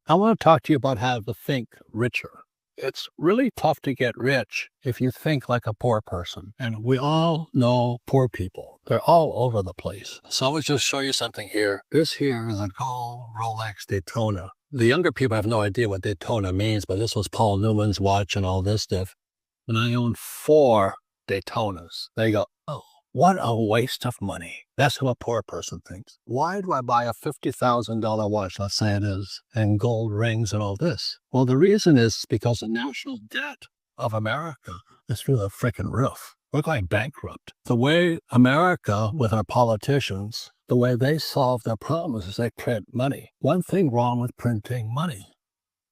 I want to talk to you about how to think richer. It's really tough to get rich if you think like a poor person. And we all know poor people. They're all over the place. So I will just show you something here. This here is a gold Rolex Daytona. The younger people have no idea what Daytona means, but this was Paul Newman's watch and all this stuff. And I own 4 Daytonas. They go, oh, what a waste of money. That's what a poor person thinks. Why do I buy a $50,000 watch, let's say it is, and gold rings and all this? Well, the reason is because the national debt of America is through the frickin' roof. We're going bankrupt. The way America, with our politicians, the way they solve their problems is they print money. One thing wrong with printing money: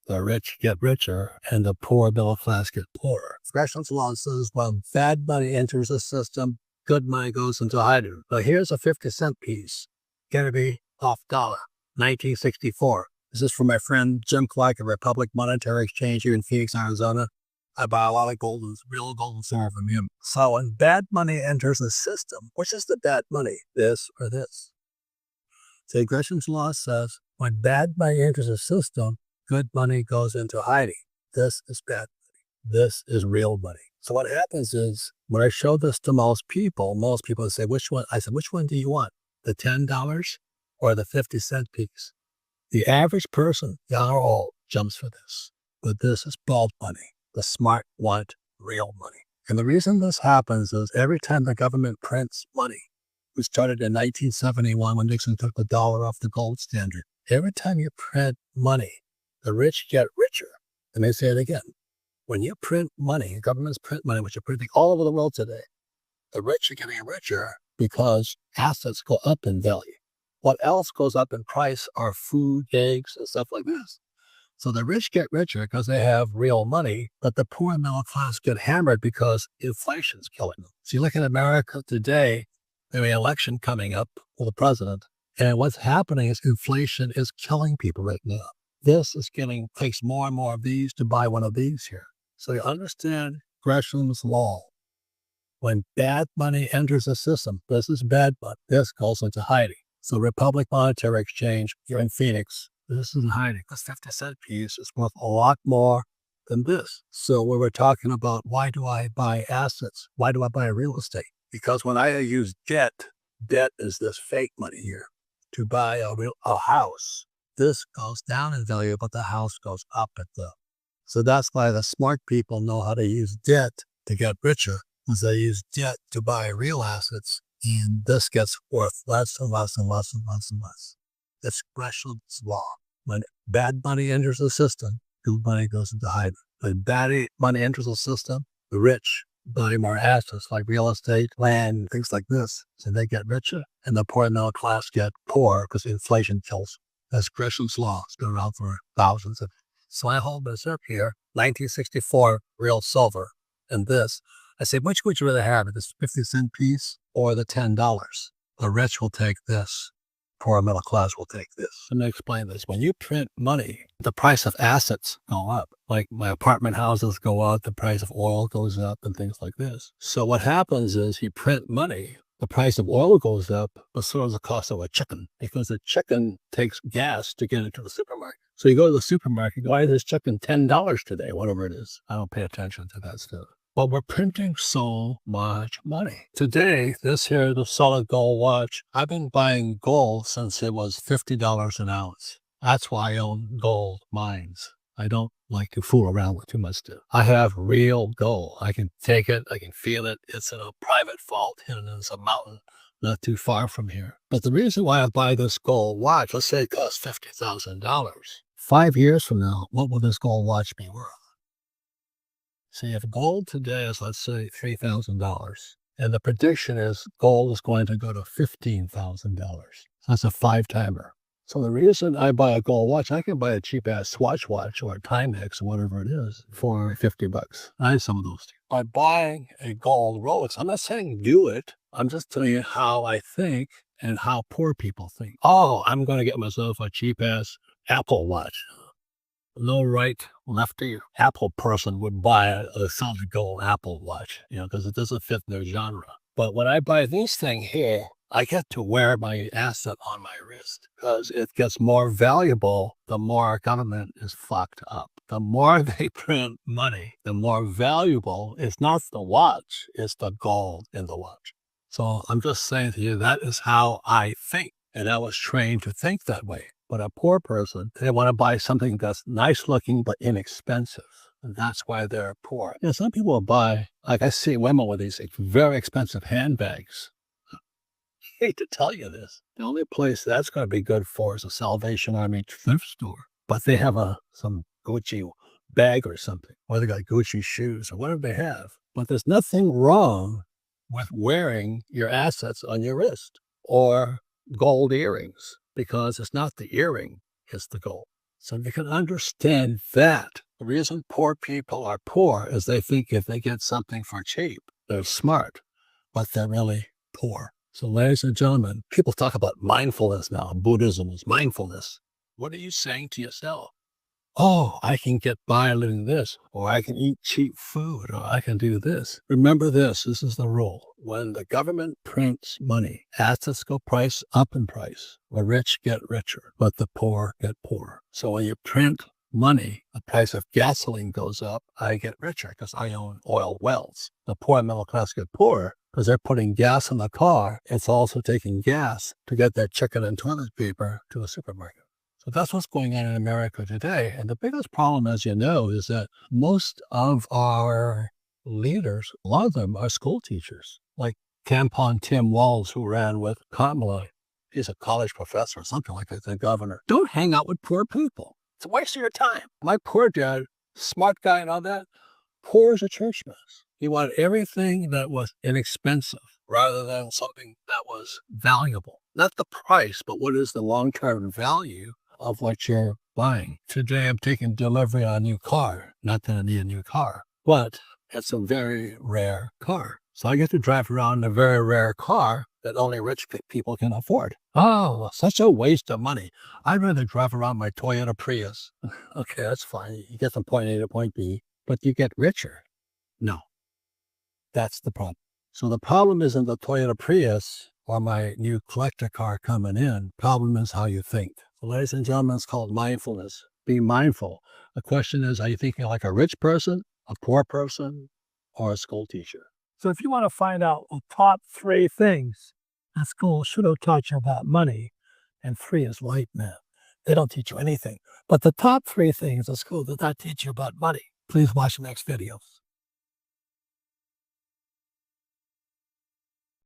the rich get richer and the poor middle class get poorer. Gresham's law says when bad money enters the system, good money goes into hiding. But here's a 50-cent piece. Gonna be off dollar. 1964. This is from my friend Jim Clark at Republic Monetary Exchange here in Phoenix, Arizona. I buy a lot of gold, real gold and silver from him. So when bad money enters the system, which is the bad money? This or this? So Gresham's law says when bad money enters the system, good money goes into hiding. This is bad money. This is real money. So what happens is when I show this to most people say, which one? I said, which one do you want? The $10 or the 50-cent piece? The average person, young or old, jumps for this. But this is bald money. The smart want real money. And the reason this happens is every time the government prints money, we started in 1971 when Nixon took the dollar off the gold standard. Every time you print money, the rich get richer. Let me say it again. When you print money, governments print money, which are printing all over the world today, the rich are getting richer because assets go up in value. What else goes up in price are food, eggs, and stuff like this. So the rich get richer because they have real money, but the poor and middle class get hammered because inflation's killing them. So you look at America today, there's an election coming up for the president, and what's happening is inflation is killing people right now. This is takes more and more of these to buy one of these here. So you understand Gresham's law. When bad money enters the system, this is bad money. This goes into hiding. So Republic Monetary Exchange here in Phoenix, this is in hiding. This 50-cent piece is worth a lot more than this. So when we're talking about why do I buy assets? Why do I buy real estate? Because when I use debt is this fake money here, to buy a house. This goes down in value, but the house goes up at the. So that's why the smart people know how to use debt to get richer, because they use debt to buy real assets, and this gets worth less and less and less and less and less. That's Gresham's law. When bad money enters the system, good money goes into hiding. When bad money enters the system, the rich buy more assets like real estate, land, things like this, so they get richer, and the poor middle class get poor because inflation kills them. That's Gresham's law. It's been around for thousands of. So I hold this up here, 1964 real silver, and this. I say, which would you rather have, this 50-cent piece or the $10? The rich will take this. Poor middle class will take this. Let me explain this. When you print money, the price of assets go up. Like my apartment houses go up, the price of oil goes up, and things like this. So what happens is you print money. The price of oil goes up, but so does the cost of a chicken, because the chicken takes gas to get into the supermarket. So you go to the supermarket, why is this chicken $10 today, whatever it is? I don't pay attention to that stuff. But we're printing so much money. Today, this here is a solid gold watch. I've been buying gold since it was $50 an ounce. That's why I own gold mines. I don't like to fool around with too much stuff. I have real gold. I can take it. I can feel it. It's in a private vault hidden in some mountain not too far from here. But the reason why I buy this gold watch, let's say it costs $50,000. 5 years from now, what will this gold watch be worth? See, if gold today is, let's say, $3,000, and the prediction is gold is going to go to $15,000. That's a 5-timer. So the reason I buy a gold watch, I can buy a cheap-ass Swatch watch or a Timex or whatever it is for $50. I have some of those too. By buying a gold Rolex, I'm not saying do it. I'm just telling you how I think and how poor people think. Oh, I'm going to get myself a cheap-ass Apple watch. No right, lefty Apple person would buy a solid gold Apple watch, because it doesn't fit their genre. But when I buy these things here, I get to wear my asset on my wrist because it gets more valuable the more our government is fucked up. The more they print money, the more valuable it's not the watch, it's the gold in the watch. So I'm just saying to you, that is how I think. And I was trained to think that way. But a poor person, they want to buy something that's nice looking but inexpensive. And that's why they're poor. Some people buy, like I see women with these very expensive handbags. I hate to tell you this. The only place that's going to be good for is a Salvation Army thrift store. But they have some Gucci bag or something, or they got Gucci shoes or whatever they have. But there's nothing wrong with wearing your assets on your wrist or gold earrings, because it's not the earring, it's the gold. So you can understand that. The reason poor people are poor is they think if they get something for cheap, they're smart, but they're really poor. So ladies and gentlemen, people talk about mindfulness now. Buddhism is mindfulness. What are you saying to yourself? Oh, I can get by living this, or I can eat cheap food, or I can do this. Remember this is the rule. When the government prints money, assets go price up in price. The rich get richer, but the poor get poorer. So when you print money, the price of gasoline goes up, I get richer because I own oil wells. The poor and middle class get poorer because they're putting gas in the car. It's also taking gas to get their chicken and toilet paper to the supermarket. So that's what's going on in America today. And the biggest problem, as you know, is that most of our leaders, a lot of them are school teachers, like Tampon Tim Walz, who ran with Kamala. He's a college professor or something like that, the governor. Don't hang out with poor people. It's a waste of your time. My poor dad, smart guy and all that, poor as a church mouse. He wanted everything that was inexpensive rather than something that was valuable. Not the price, but what is the long-term value of what you're buying. Today, I'm taking delivery on a new car. Not that I need a new car, but it's a very rare car. So I get to drive around in a very rare car that only rich people can afford. Oh, such a waste of money. I'd rather drive around my Toyota Prius. Okay, that's fine. You get from point A to point B, but you get richer. No, that's the problem. So the problem isn't the Toyota Prius or my new collector car coming in. Problem is how you think. So ladies and gentlemen, it's called mindfulness. Be mindful. The question is, are you thinking like a rich person, a poor person, or a school teacher? So if you want to find out the top 3 things that school should have taught you about money, and 3 is white men. They don't teach you anything. But the top 3 things that school did not teach you about money. Please watch the next videos.